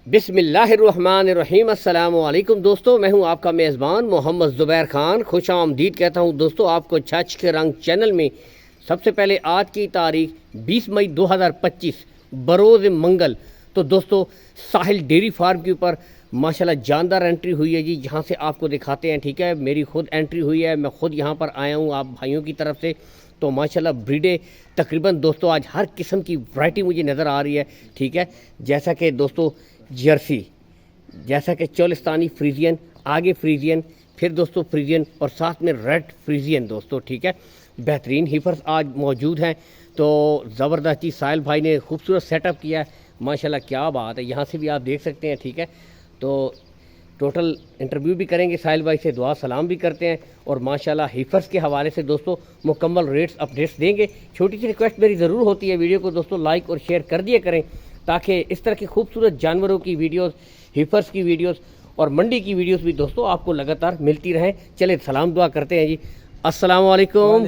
बिस्मिल्लाहिर्रहमानिर्रहीम। अस्सलामुअलैकुम दोस्तों, मैं हूं आपका मेज़बान मोहम्मद ज़ुबैर ख़ान। खुश आमदीद कहता हूं दोस्तों आपको छछ के रंग चैनल में। सबसे पहले आज की तारीख 20 मई 2025 बरोज़ मंगल। तो दोस्तों साहिल डेयरी फार्म के ऊपर माशाल्लाह जानदार एंट्री हुई है जी, जहां से आपको दिखाते हैं। ठीक है, मेरी खुद एंट्री हुई है, मैं खुद यहां पर आया हूं आप भाइयों की तरफ से। तो माशाल्लाह ब्रीडे तकरीबन दोस्तों आज हर किस्म की वैरायटी मुझे नज़र आ रही है। ठीक है, जैसा कि दोस्तों जर्सी, जैसा कि चोलिस्तानी फ्रीजियन, आगे फ्रीजियन, फिर दोस्तों फ्रीजियन और साथ में रेड फ्रीजियन दोस्तों। ठीक है, बेहतरीन हीफर्स आज मौजूद हैं। तो ज़बरदस्त जी, साहिल भाई ने खूबसूरत सेटअप किया है माशाल्लाह, क्या बात है। यहाँ से भी आप देख सकते हैं। ठीक है, तो टोटल इंटरव्यू भी करेंगे साहिल भाई से, दुआ सलाम भी करते हैं और माशाल्लाह हीफर्स के हवाले से दोस्तों मुकम्मल रेट्स अपडेट्स देंगे। छोटी सी रिक्वेस्ट मेरी ज़रूर होती है, वीडियो को दोस्तों लाइक और शेयर कर दिया करें ताकि इस तरह की खूबसूरत जानवरों की वीडियोस, हीफर्स की वीडियोस और मंडी की वीडियोस भी दोस्तों आपको लगातार मिलती रहें। चले सलाम दुआ करते हैं जी। अस्सलाम वालेकुम।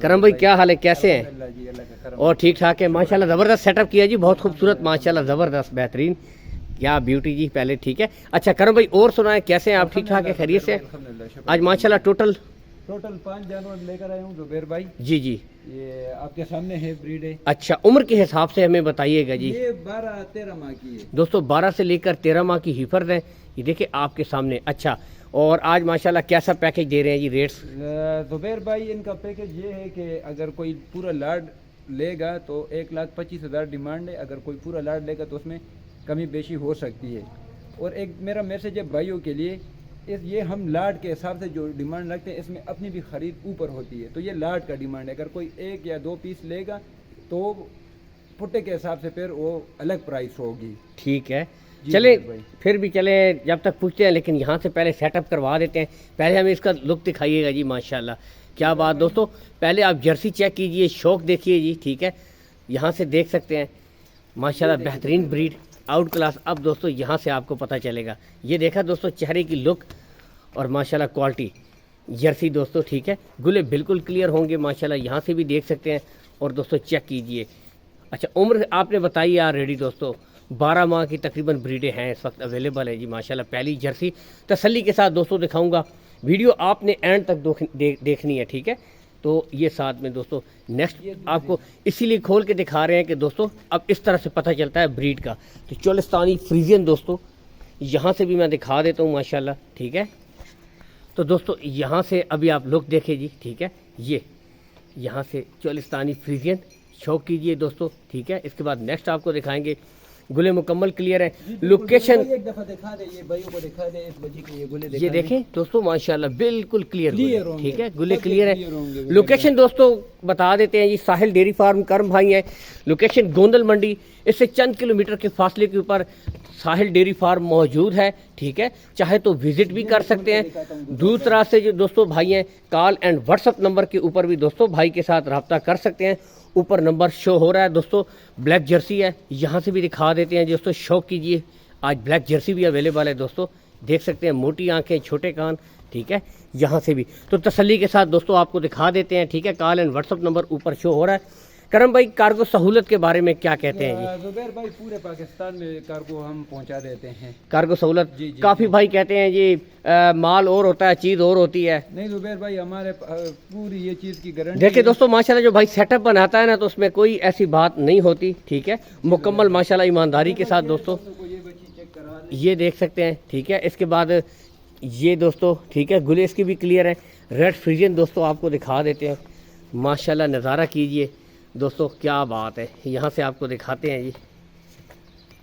करम भाई क्या हाल है, कैसे हैं? और ठीक ठाक है माशाल्लाह, ज़बरदस्त सेटअप किया जी, बहुत खूबसूरत माशाल्लाह, ज़बरदस्त बेहतरीन, क्या ब्यूटी जी। पहले ठीक है, अच्छा करम भाई और सुनाएं, कैसे हैं आप? ठीक ठाक है, खैरियत से? आज माशाल्लाह टोटल 5 जानवर लेकर आया हूँ ज़ुबैर भाई। जी जी, ये आपके सामने है ब्रीड है। अच्छा, उम्र के हिसाब से हमें बताइएगा जी। ये 12-13 माह की है दोस्तों, 12 से लेकर 13 माह की हीफर्स हैं, ये देखिए आपके सामने। अच्छा, और आज माशाल्लाह कैसा पैकेज दे रहे हैं जी, रेट्स? ज़ुबैर भाई इनका पैकेज ये है कि अगर कोई पूरा लाड लेगा तो 1,25,000 डिमांड है। अगर कोई पूरा लाड लेगा तो उसमें कमी बेशी हो सकती है। और एक मेरा मैसेज है भाइयों के लिए, ये हम लाड के हिसाब से जो डिमांड रखते हैं इसमें अपनी भी ख़रीद ऊपर होती है। तो ये लाड का डिमांड है, अगर कोई 1 या 2 पीस लेगा तो पुट्टे के हिसाब से फिर वो अलग प्राइस होगी। ठीक है, चले फिर भी चले, जब तक पूछते हैं लेकिन यहाँ से पहले सेटअप करवा देते हैं। पहले हमें इसका लुक दिखाइएगा जी, माशाल्लाह क्या बात। दोस्तों पहले आप जर्सी चेक कीजिए, शौक देखिए जी। ठीक है, यहाँ से देख सकते हैं माशाल्लाह बेहतरीन ब्रीड, आउट क्लास। अब दोस्तों यहाँ से आपको पता चलेगा, ये देखा दोस्तों चेहरे की लुक और माशाल्लाह क्वालिटी जर्सी दोस्तों। ठीक है, गुले बिल्कुल क्लियर होंगे माशाल्लाह, यहाँ से भी देख सकते हैं। और दोस्तों चेक कीजिए। अच्छा, उम्र आपने बताई ऑलरेडी दोस्तों, 12 माह की तकरीबन ब्रीडें हैं इस वक्त अवेलेबल है जी माशाल्लाह। पहली जर्सी तसल्ली के साथ दोस्तों दिखाऊंगा, वीडियो आपने एंड तक देखनी है। ठीक है, तो ये साथ में दोस्तों नेक्स्ट आपको इसीलिए खोल के दिखा रहे हैं कि दोस्तों अब इस तरह से पता चलता है ब्रीड का। तो चोलिस्तानी फ्रीजियन दोस्तों यहाँ से भी मैं दिखा देता हूँ माशाल्लाह। ठीक है, तो दोस्तों यहाँ से अभी आप लोग देखें जी। ठीक है, ये यहाँ से चोलिस्तानी फ्रीजियन शौक कीजिए दोस्तों। ठीक है, इसके बाद नेक्स्ट आपको दिखाएंगे, गुले मुकम्मल क्लियर है। लोकेशन एक दफा दिखा दे, ये भाइयों को दिखा दे इस बच्ची के, ये गुले ये देखें दोस्तों माशाल्लाह बिल्कुल क्लियर। ठीक है, गुले क्लियर है। होंगे। लोकेशन दोस्तों बता देते हैं जी, साहिल डेयरी फार्म करम भाई है, लोकेशन गोंदल मंडी, इससे चंद किलोमीटर के फासले के ऊपर साहिल डेयरी फार्म मौजूद है। ठीक है, चाहे तो विजिट भी कर सकते हैं। दूसरा से जो दोस्तों भाई हैं, कॉल एंड व्हाट्सअप नंबर के ऊपर भी दोस्तों भाई के साथ रब्ता कर सकते हैं। ऊपर नंबर शो हो रहा है दोस्तों, ब्लैक जर्सी है, यहाँ से भी दिखा देते हैं दोस्तों, शौक कीजिए। आज ब्लैक जर्सी भी अवेलेबल है दोस्तों, देख सकते हैं, मोटी आंखें छोटे कान। ठीक है, यहाँ से भी तो तसल्ली के साथ दोस्तों आपको दिखा देते हैं। ठीक है, कॉल एंड व्हाट्सअप नंबर ऊपर शो हो रहा है। करम भाई कार्गो सहूलत के बारे में क्या कहते हैं जी? ज़ुबैर भाई पूरे पाकिस्तान में कार्गो हम पहुंचा देते हैं। कार्गो सहूलत जी, काफ़ी भाई कहते हैं जी माल और होता है, चीज़ और होती है। नहीं ज़ुबैर भाई, हमारे पूरी ये चीज़ की गारंटी। देखिए दोस्तों माशाल्लाह जो भाई सेटअप बनाता है ना, तो उसमें कोई ऐसी बात नहीं होती। ठीक है, मुकम्मल माशाल्लाह ईमानदारी के साथ दोस्तों ये देख सकते हैं। ठीक है, इसके बाद ये दोस्तों ठीक है, गुले इसकी भी क्लियर है। रेड फ्रीजियन दोस्तों आपको दिखा देते हैं माशाल्लाह, नज़ारा कीजिए दोस्तों, क्या बात है। यहाँ से आपको दिखाते हैं जी,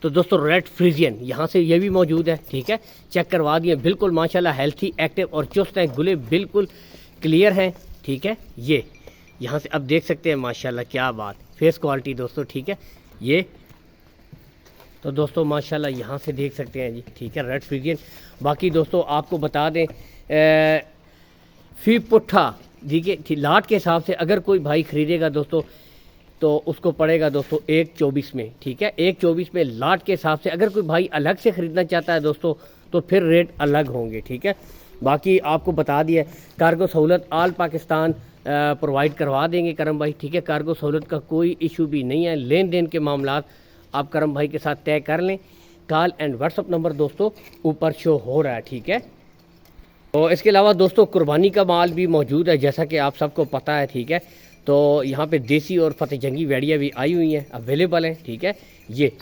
तो दोस्तों रेड फ्रीजियन यहाँ से ये भी मौजूद है। ठीक है, चेक करवा दिए, बिल्कुल माशाल्लाह हेल्थी, एक्टिव और चुस्त हैं, गुले बिल्कुल क्लियर हैं। ठीक है, ये यहाँ से अब देख सकते हैं माशाल्लाह, क्या बात, फेस क्वालिटी दोस्तों। ठीक है, ये तो दोस्तों माशाल्लाह यहाँ से देख सकते हैं जी। ठीक है, रेड फ्रीजियन। बाकी दोस्तों आपको बता दें फी पुट्ठा देखिए लाट के हिसाब से अगर कोई भाई ख़रीदेगा दोस्तों तो उसको पड़ेगा दोस्तों 1,24 में। ठीक है, 1,24 में लाट के हिसाब से। अगर कोई भाई अलग से ख़रीदना चाहता है दोस्तों तो फिर रेट अलग होंगे। ठीक है, बाकी आपको बता दिया कार्गो सहूलत आल पाकिस्तान प्रोवाइड करवा देंगे करम भाई। ठीक है, कार्गो सहूलत का कोई इशू भी नहीं है। लेन देन के मामला आप करम भाई के साथ तय कर लें, कॉल एंड व्हाट्सअप नंबर दोस्तों ऊपर शो हो रहा है, ठीक है। तो इसके अलावा दोस्तों कुर्बानी का माल भी मौजूद है, जैसा कि आप सबको पता है, ठीक है। तो यहाँ पे देसी और फतेह जंगी वेड़ियाँ भी आई हुई हैं, अवेलेबल हैं, ठीक है। ये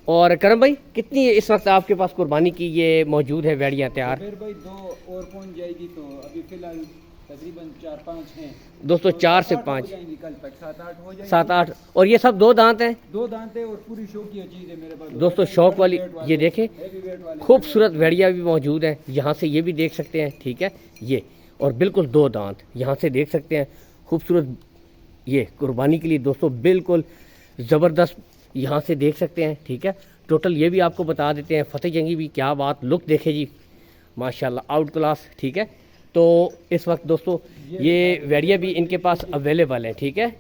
और करम भाई कितनी है इस वक्त आपके पास कुर्बानी की ये मौजूद है वेड़ियाँ तैयार? भाई 2 और पहुंच जाएगी, तो अभी फिलहाल तकरीबन 4-5 हैं दोस्तों, 4 से 5 कल तक 7-8 हो जाएंगी। 7-8 और ये सब 2 दांत हैं? 2 दांत है और पूरी शौक की चीज़ है मेरे पास दोस्तों, शौक वाली ये देखें, खूबसूरत वेड़िया भी मौजूद है। यहाँ से ये भी देख सकते हैं, ठीक है। ये और बिल्कुल 2 दांत यहाँ से देख सकते हैं, खूबसूरत। ये कुर्बानी के लिए दोस्तों बिल्कुल ज़बरदस्त यहाँ से देख सकते हैं, ठीक है। टोटल ये भी आपको बता देते हैं, फतेह जंगी भी क्या बात, लुक देखे जी माशाल्लाह, आउट क्लास, ठीक है। तो इस वक्त दोस्तों ये वेड़िया भी इनके पास अवेलेबल है, ठीक है।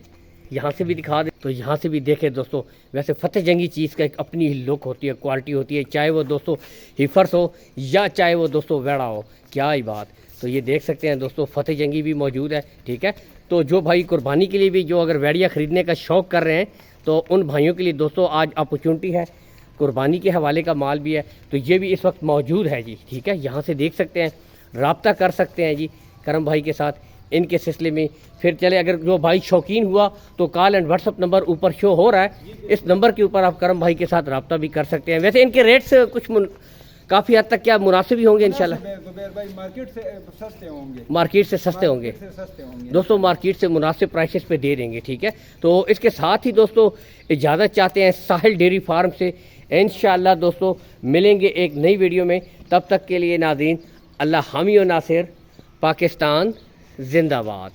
यहाँ से भी दिखा दे तो यहाँ से भी देखें दोस्तों। वैसे फतेह जंगी चीज़ का एक अपनी ही लुक होती है, क्वालिटी होती है, चाहे वो दोस्तों हिफर्स हो या चाहे वो दोस्तों वेड़ा हो, क्या ही बात। तो ये देख सकते हैं दोस्तों, फतेह जंगी भी मौजूद है, ठीक है। तो जो भाई कुर्बानी के लिए भी जो अगर वेड़िया ख़रीदने का शौक़ कर रहे हैं, तो उन भाइयों के लिए दोस्तों आज अपॉर्चुनिटी है, कुर्बानी के हवाले का माल भी है, तो ये भी इस वक्त मौजूद है जी, ठीक है। यहाँ से देख सकते हैं, राब्ता कर सकते हैं जी करम भाई के साथ इनके सिलसिले में। फिर चले अगर जो भाई शौकीन हुआ तो कॉल एंड व्हाट्सअप नंबर ऊपर शो हो रहा है, इस नंबर के ऊपर आप करम भाई के साथ राब्ता भी कर सकते हैं। वैसे इनके रेट्स कुछ काफ़ी हद तक क्या मुनासिब ही होंगे इंशाल्लाह? भाई मार्केट से सस्ते होंगे, मार्केट से सस्ते होंगे दोस्तों, मार्केट से मुनासिब प्राइसेस पे दे देंगे, ठीक है। तो इसके साथ ही दोस्तों इजाज़त चाहते हैं साहिल डेयरी फार्म से। इंशाल्लाह दोस्तों मिलेंगे एक नई वीडियो में, तब तक के लिए नाज़रीन अल्लाह हामी और नासिर, पाकिस्तान जिंदाबाद।